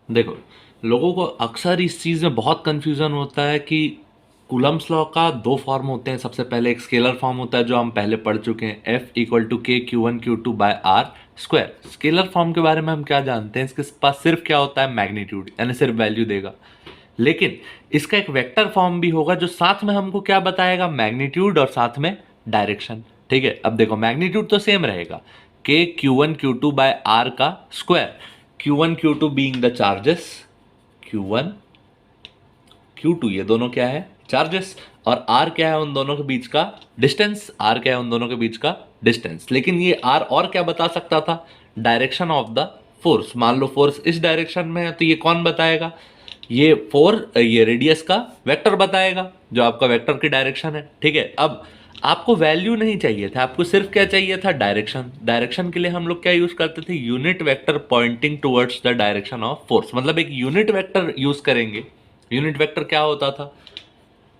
देखो, लोगों को अक्सर इस चीज़ में बहुत कन्फ्यूज़न होता है कि कूलम्स लॉ का दो फॉर्म होते हैं। सबसे पहले एक स्केलर फॉर्म होता है जो हम पहले पढ़ चुके हैं, F equal to K Q one Q two by R square. Scalar form के बारे में हम क्या जानते हैं, इसके पास सिर्फ क्या होता है, मैग्नीट्यूड, यानी सिर्फ वैल्यू देगा। लेकिन इसका एक वेक्टर फॉर्म भी होगा जो साथ में हमको क्या बताएगा, मैग्नीट्यूड और साथ में डायरेक्शन। ठीक है, अब देखो मैग्नीट्यूड तो सेम रहेगा, K Q one Q two by r का square. Q one Q two being the charges, q one Q two ये दोनों क्या है, चार्जेस, और आर क्या है उन दोनों के बीच का डिस्टेंस, आर क्या है उन दोनों के बीच का डिस्टेंस। लेकिन ये आर और क्या बता सकता था, डायरेक्शन ऑफ द फोर्स। मान लो फोर्स इस डायरेक्शन में है तो ये कौन बताएगा, ये रेडियस का वेक्टर बताएगा जो आपका वेक्टर की डायरेक्शन है। ठीक है, अब आपको वैल्यू नहीं चाहिए था, आपको सिर्फ क्या चाहिए था, डायरेक्शन। डायरेक्शन के लिए हम लोग क्या यूज करते थे, unit vector pointing towards the direction of force. मतलब एक यूनिट वेक्टर यूज करेंगे। यूनिट वेक्टर क्या होता था,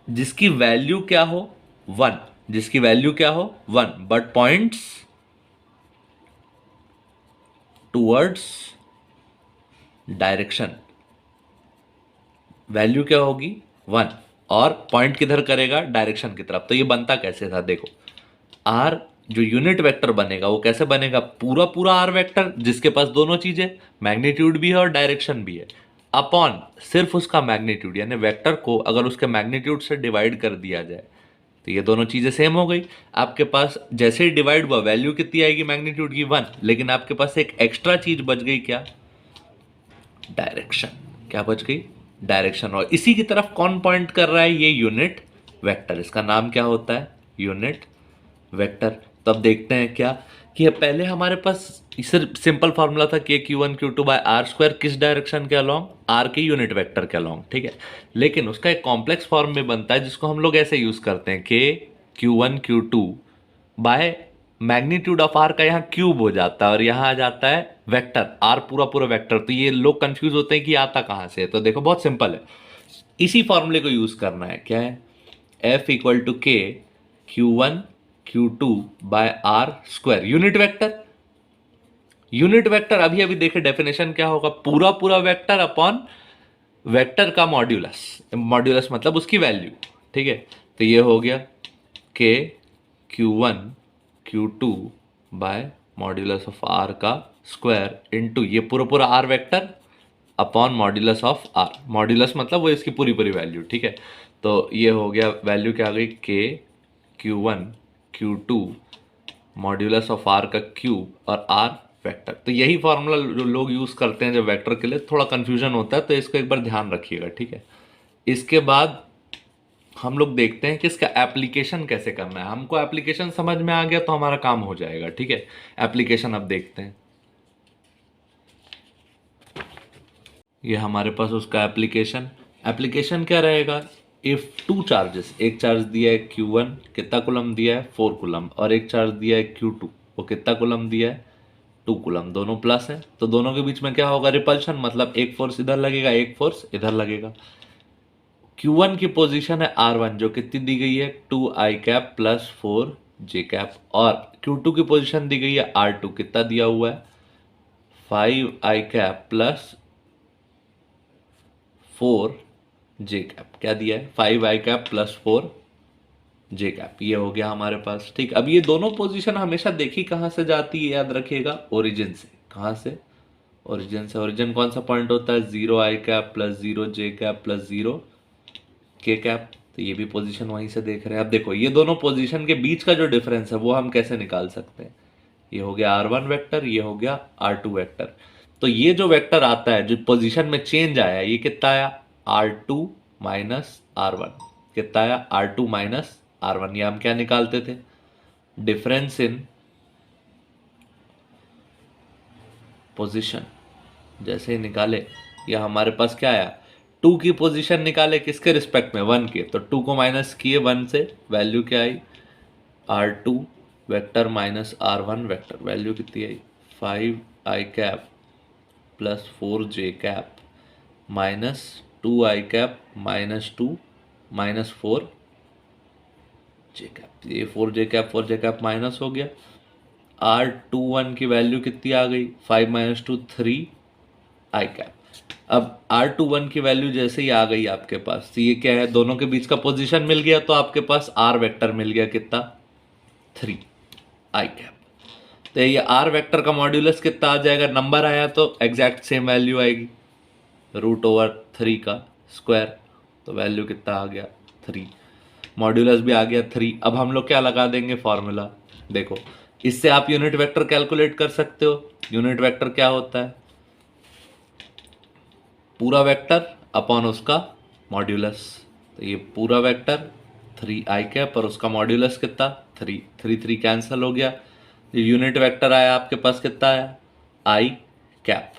जिसकी वैल्यू क्या हो, वन, जिसकी वैल्यू क्या हो, one, but points towards direction. Value क्या होगी, वन, और पॉइंट किधर करेगा, डायरेक्शन की तरफ। तो ये बनता कैसे था, देखो, आर जो यूनिट वेक्टर बनेगा वो कैसे बनेगा, पूरा पूरा आर वेक्टर जिसके पास दोनों चीजें, मैग्नीट्यूड भी है और डायरेक्शन भी है, अपॉन सिर्फ उसका मैग्नीट्यूड। यानी वेक्टर को अगर उसके मैग्नीट्यूड से डिवाइड कर दिया जाए तो ये दोनों चीजें सेम हो गई। आपके पास जैसे ही डिवाइड हुआ वैल्यू कितनी आएगी, मैग्नीट्यूड की, वन, लेकिन आपके पास एक एक्स्ट्रा चीज बच गई, क्या, डायरेक्शन। क्या बच गई, डायरेक्शन। और इसी की तरफ कौन पॉइंट कर रहा है, ये यूनिट वेक्टर, इसका नाम क्या होता है, यूनिट वेक्टर। तब देखते हैं क्या कि पहले हमारे पास सिर्फ सिंपल फार्मूला था, K Q one Q two by R square, किस डायरेक्शन के अलोंग, आर के यूनिट वेक्टर के अलोंग। ठीक है, लेकिन उसका एक कॉम्प्लेक्स फॉर्म में बनता है जिसको हम लोग ऐसे यूज करते हैं, K Q one Q two by magnitude of R का यहाँ क्यूब हो जाता है और यहाँ आ जाता है वेक्टर, आर पूरा पूरा वेक्टर। तो ये लोग कंफ्यूज होते हैं कि आता कहाँ से है। तो देखो बहुत सिंपल है, इसी फॉर्मूले को यूज करना है। क्या है, F equal to K Q one Q two by R square, unit vector. Unit vector अभी अभी देखे डेफिनेशन क्या होगा, पूरा पूरा वेक्टर अपॉन वेक्टर का मॉड्यूलस, मॉड्यूलस मतलब उसकी वैल्यू। ठीक है, तो ये हो गया K Q one Q two by modulus of R का स्क्वायर इंटू ये पूरा पूरा R vector upon modulus of R. Modulus मतलब वो इसकी पूरी पूरी वैल्यू। ठीक है, तो ये हो गया, वैल्यू क्या आ गई, K Q one Q two modulus of R का क्यूब और आर वेक्टर। तो यही फॉर्मूला जो लोग यूज करते हैं जब वेक्टर के लिए थोड़ा कंफ्यूजन होता है, तो इसको एक बार ध्यान रखिएगा। ठीक है, इसके बाद हम लोग देखते हैं कि इसका एप्लीकेशन कैसे करना है। हमको एप्लीकेशन समझ में आ गया तो हमारा काम हो जाएगा। ठीक है, एप्लीकेशन अब देखते हैं। ये हमारे पास उसका एप्लीकेशन, एप्लीकेशन क्या रहेगा, इफ टू चार्जेस, एक चार्ज दिया है Q1 कितना कुलम दिया है, 4 कुलम, और एक चार्ज दिया है Q2 वो कितना कुलम दिया है, 2 कुलम, दोनों प्लस है, तो दोनों के बीच में क्या होगा, रिपल्शन, मतलब एक फोर्स इधर लगेगा एक फोर्स इधर लगेगा। Q1 की पोजीशन है R1 जो कितनी दी गई है, 2i cap plus 4j cap, और Q2 की पोजीशन दी गई है R2 कितना दिया हुआ है, 5i cap plus 4j cap, क्या दिया है, 5i cap plus 4j cap. ये हो गया हमारे पास। ठीक, अब ये दोनों पोजीशन हमेशा देखी कहाँ से जाती है, याद रखिएगा, ओरिजिन से। कहाँ से, ओरिजिन से। ओरिजिन कौन सा पॉइंट होता है, 0i cap plus 0j cap plus 0k cap. तो ये भी पोजीशन वहीं से देख रहे हैं। अब देखो ये दोनों पोजीशन के बीच का जो डिफरेंस है वो हम कैसे निकाल सकते हैं, ये हो गया R1 वेक्टर, ये हो गया R2 वेक्टर। तो ये जो वेक्टर आता है जो पोजीशन में चेंज आया, ये कितना आया, R2 माइनस R1, कितना आया, R2 माइनस R1। ये हम क्या निकालते थे, डिफरेंस इन पोजीशन। जैसे ही निकाले या हमारे पास क्या आया, 2 की पोजीशन निकाले किसके रिस्पेक्ट में, 1 के, तो 2 को माइनस किए 1 से, वैल्यू क्या आई, R2 vector minus R1 vector, value कितनी आई, 5i cap plus 4j cap minus 2i cap minus 2 minus 4j cap. ये 4j कैप माइनस हो गया। R21 की वैल्यू कितनी आ गई, 5 माइनस 2 3i कैप। अब R21 की वैल्यू जैसे ही आ गई आपके पास, तो ये क्या है, दोनों के बीच का पोजीशन मिल गया, तो आपके पास R वेक्टर मिल गया कितना, 3 आई कैप। तो ये R वेक्टर का मॉड्यूलस कितना आ जाएगा, नंबर आया तो एग्जैक्ट सेम वैल्यू आएगी, √3 का स्क्वायर, तो वैल्यू कितना आ गया 3, मॉड्यूलस भी आ गया 3। अब हम लोग क्या लगा देंगे फॉर्मूला, देखो इससे आप यूनिट वेक्टर कैलकुलेट कर सकते हो। यूनिट वेक्टर क्या होता है, पूरा वेक्टर अपॉन उसका मॉड्यूलस। तो ये पूरा वेक्टर 3 आई कैप और उसका मॉड्यूलस कितना 3, 3 3 कैंसिल हो गया। ये यूनिट वेक्टर आया आपके पास कितना आया, आई कैप।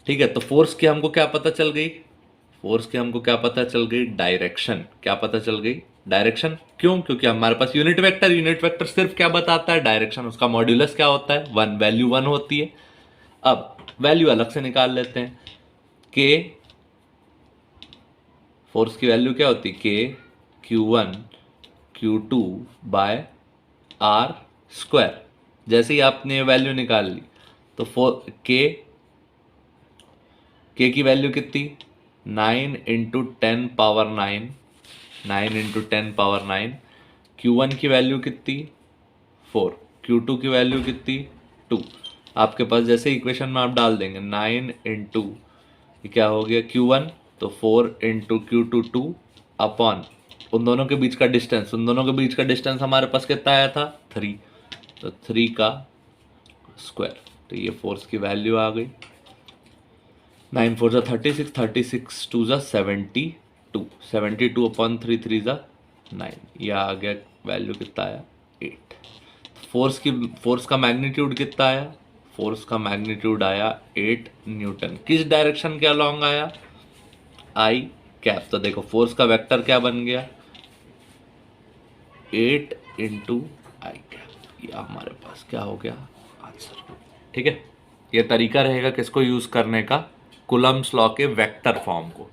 ठीक है, तो फोर्स की हमको क्या पता चल गई, फोर्स की हमको क्या पता चल गई, डायरेक्शन क्या पता चल गई, डायरेक्शन। क्यों, क्योंकि हमारे पास यूनिट वेक्टर सिर्फ क्या बताता है, डायरेक्शन। उसका मॉड्यूलस क्या होता है, 1, वैल्यू 1 होती है। अब वैल्यू अलग से निकाल लेते हैं, के फोर्स की वैल्यू क्या होती है, के Q1 Q2 bye R square. जैसे ही आपने वैल्यू निकाल ली तो के की वैल्यू कितनी, 9 into 10 power 9, 9 into 10 power 9। Q1 की वैल्यू कितनी 4, Q2 की वैल्यू कितनी 2। आपके पास जैसे इक्वेशन में आप डाल देंगे 9 इंटू क्या हो गया Q1, तो 4 इंटू Q2 2 अपॉन उन दोनों के बीच का डिस्टेंस, उन दोनों के बीच का डिस्टेंस हमारे पास कितना आया था 3, तो 3 का स्क्वायर। तो ये फोर्स की वैल्यू आ गई, 9 4 36, 36 2 72, 72 अपॉन 3 3 9, यह आ गया वैल्यू कितना आया 8। फोर्स का मैग्नीट्यूड कितना आया, फोर्स का मैग्नीट्यूड आया 8 न्यूटन। किस डायरेक्शन के अलॉन्ग आया, आई कैप। तो देखो फोर्स का वेक्टर क्या बन गया, 8 इंटू आई कैप, ये हमारे पास क्या हो गया आंसर। ठीक है, ये तरीका रहेगा किसको यूज करने का, कूलम्ब्स लॉ के वेक्टर फॉर्म को।